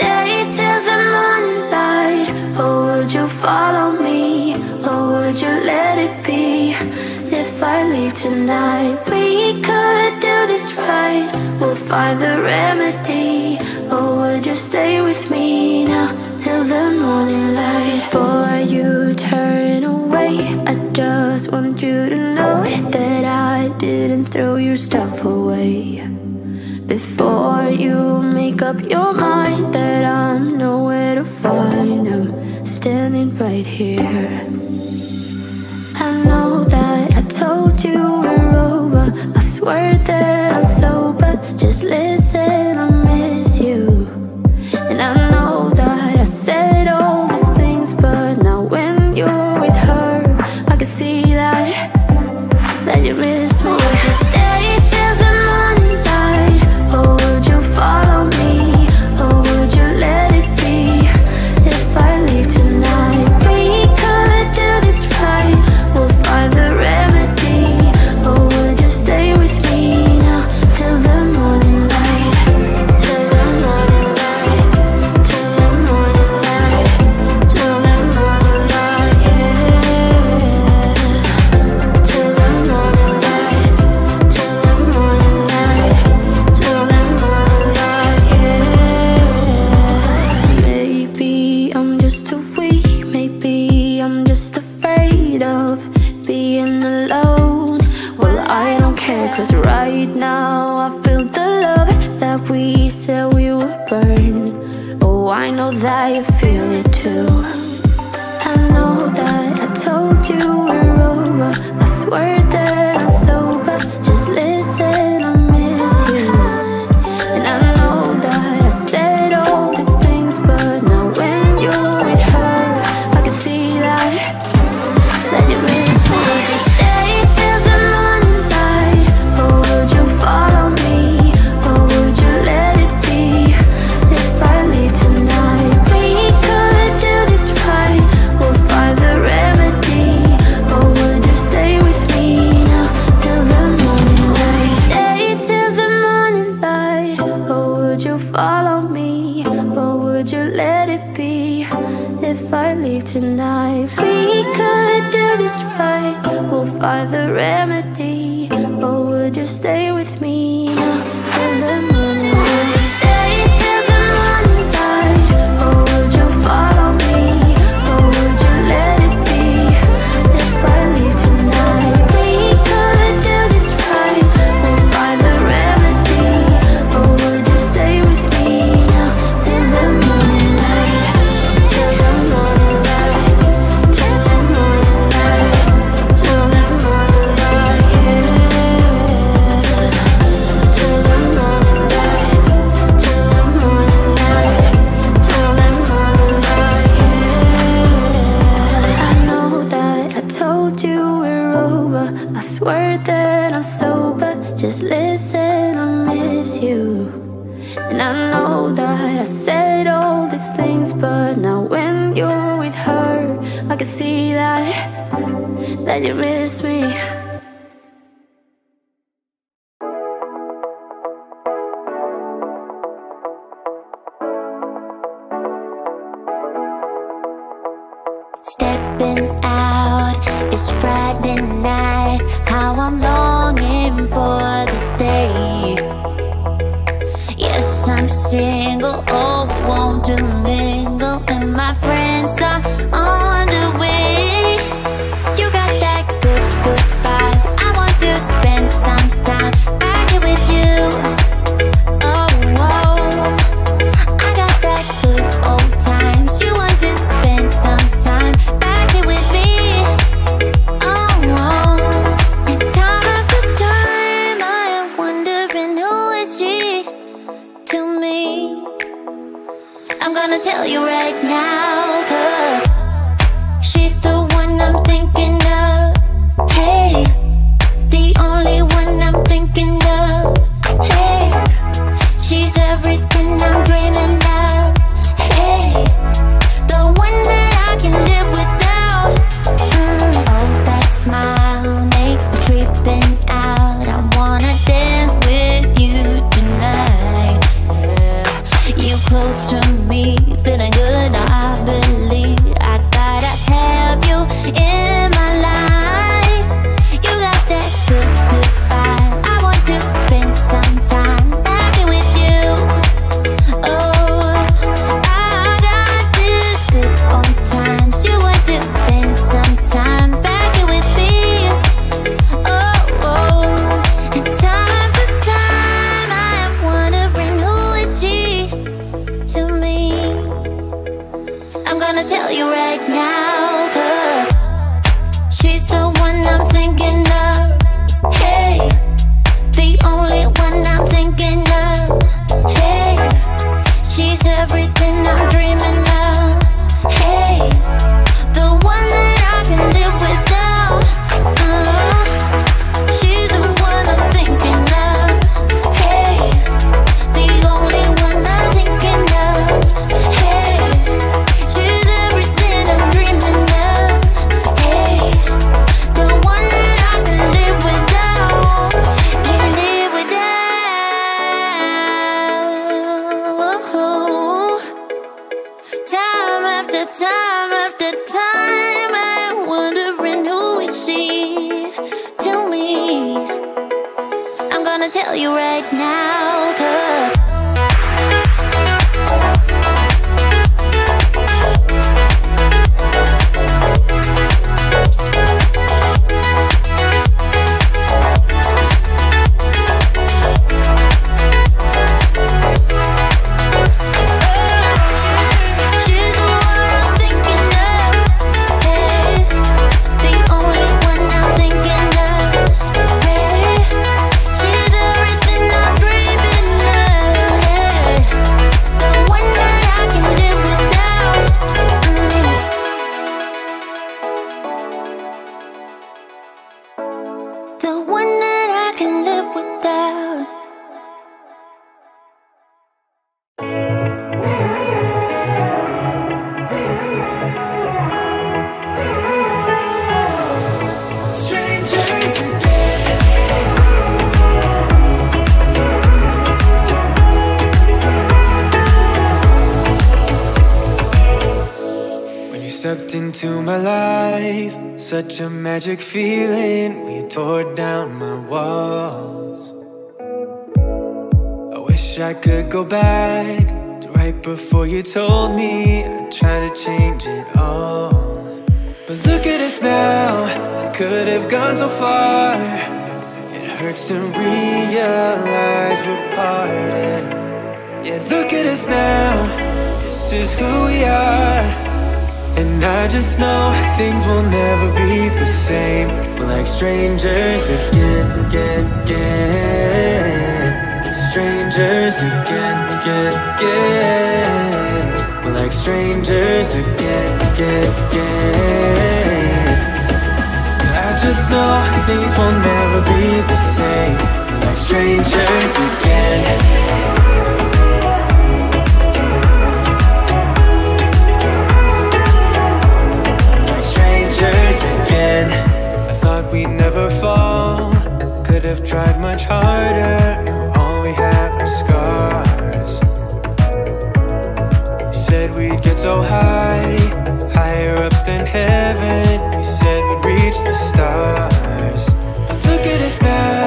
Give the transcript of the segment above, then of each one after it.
stay till the morning light? Or would you follow me? Or would you let it be? If I leave tonight, we could do this right. We'll find the remedy. Or would you stay with me now till the morning light? Before you turn away, I just want you to know that I didn't throw your stuff away. Before you make up your mind that I'm nowhere to find, I'm standing right here. I know that I told you we're over. I swear that I'm sober. Just listen, I miss you. And I know that I said all these things, but now when you're with her, I can see that you miss me. Would you stay till the morning light? Or would you follow me? Or would you let it be? If I leave tonight, we could do this right. We'll find the remedy. Or would you stay with me now till the morning light? Till the morning light. Till the morning light. Till the morning light, yeah. Till the morning light. Till the morning light. Till the morning light, yeah. Maybe I'm just too weak. Maybe I'm just afraid of being alone. Well, I don't care, 'cause right now I feel the love that we said we would burn. Oh, I know that you feel it too. I know that I told you we're over. I swear that I'm sober. Just listen, I miss you. And I know that I said all these things, but now when you're with her, I can see that you miss me. Would you stay till the morning light? Or would you follow me? Or would you let it be? If I leave tonight, we could do this right. We'll find the remedy. Or would you stay with me now till the morning light? Stay till the morning light. Or would you follow me? Or would you let it be? If I leave tonight, we could do this right. We'll find the remedy. Or would you stay with me now till the morning light? Would you stay till the morning light? Or would you follow me? Or would you let it be? If I leave tonight, we could do this right. We'll find the remedy. Or would you stay with me now till the morning light? Till the morning light. Till the morning light. Till the morning light, yeah. Till the morning light. Till the morning light. Till the morning light, yeah. I know that I told you we're over. I swear that I'm sober. Just listen, I miss you. And I know that I said all these things, but now when you're with her, I can see that you miss me. Stepping out, it's Friday night. How I'm longing for this day. Yes, I'm single, oh, we want to mingle, and my friends are on the way. You got that good, good vibe. I want to spend some time back here with you. Oh, whoa. I got that good old times. You want to spend some time back here with me. Oh, whoa. And time after time, I am wondering who is she to me. I'm gonna tell you right now, 'cause she's the one I'm thinking of. Hey, the only one I'm thinking of. Hey, she's everything I'm dreaming of. Hey, the one that I can live without. Oh, that smile makes me creeping out. I wanna dance with you tonight. Yeah, you close close to me, feeling good. Now I believe I gotta have you in my life. You got that good, good vibe. I want to spend some time back with you. Oh, I got this good on times. You want to spend some time back with me. Oh, oh. And time after time I am wondering who is she to me. I'm gonna tell you right now, 'cause she's the one I'm thinking of. Hey, the only one I'm thinking of. Hey, she's everything I'm dreaming of. Hey, the one that I can live without. She's the one I'm thinking of. Hey, the only one I'm thinking of. Hey, she's everything I'm dreaming of. Hey, the one that I can live without. Can live without. Time after time after time, I'm wondering who is she to me. I'm gonna tell you right now, 'cause she's the one I'm thinking of. Hey, the only one I'm thinking of. Hey, she's everything I'm dreaming of. Hey, the one that I can live without. The one that I can live without. Strangers again. When you stepped into my life, such a magic feeling when you tore down my walls. I wish I could go back to right before you told me I'd try to change it all. But look at us now, could have gone so far. It hurts to realize we're parted. Yeah, look at us now, this is who we are. And I just know things will never be the same. We're like strangers again, again, again. Strangers again, again, again. We're like strangers again, again, again. I just know things will never be the same. We're like strangers again. Again, I thought we'd never fall. Could have tried much harder. Now all we have are scars. You said we'd get so high, higher up than heaven. You said we'd reach the stars. But look at us now,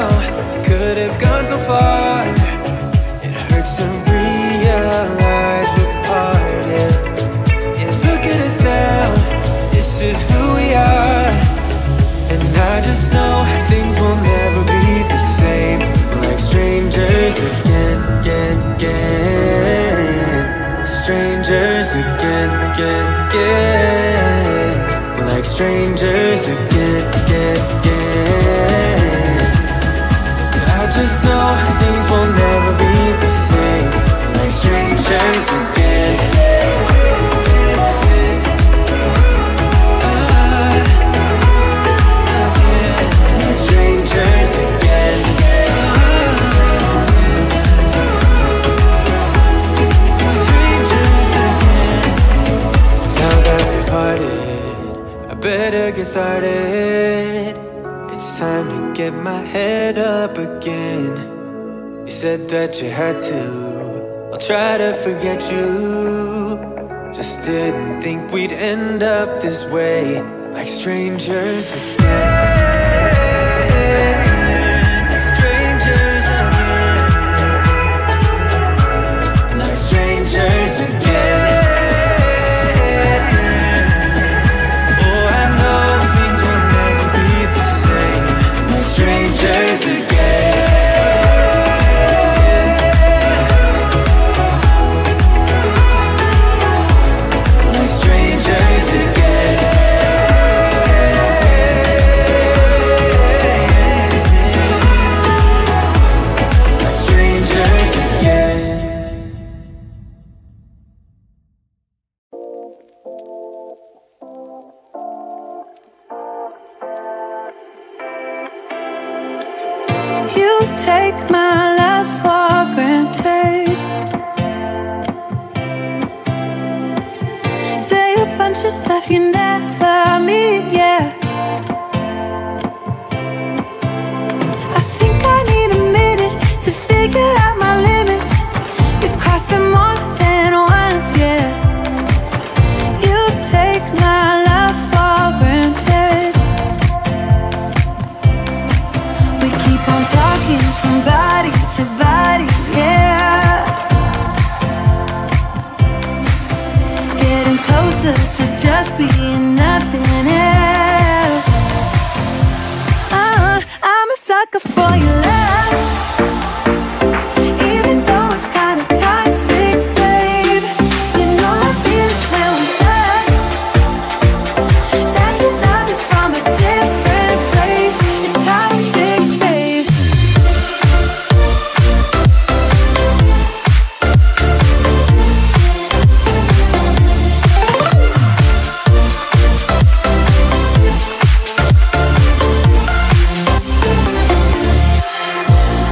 could have gone so far. It hurts to realize we're parted. Yeah, look at us now, this is who we are. And I just know things will never be the same. We're like strangers again, again, again. Strangers again, again, again. We're like strangers again, again, again. I just know things will never be the same. We're like strangers again. Strangers again. Strangers again. Now that we parted, I better get started. It's time to get my head up again. You said that you had to, well I'll try to forget you. Just didn't think we'd end up this way, like strangers again. Strangers again. Like strangers again. Oh, I know things will never be the same, like strangers again. You take my love for granted. Say a bunch of stuff you never mean, yeah. I think I need a minute to figure out my limits. You cross them more than once, yeah. You take my love for granted. We keep on talking from body to body, yeah. Getting closer to just being nothing else. I'm a sucker for your love, even though it's kinda toxic, babe. You know I feel it when we touch. That your love is from a different place. It's toxic, babe.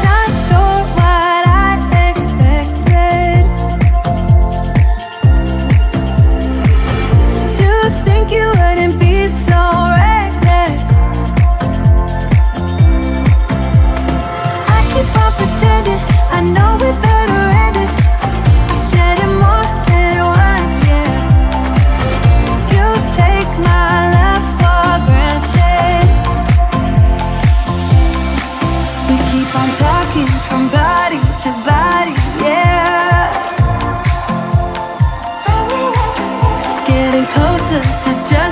Not sure what I expected. To think you wouldn't be so reckless. I keep on pretending I know we better end it. I said it more than once, yeah. You take my love for granted. We keep on talking from body to body, yeah. Getting closer to just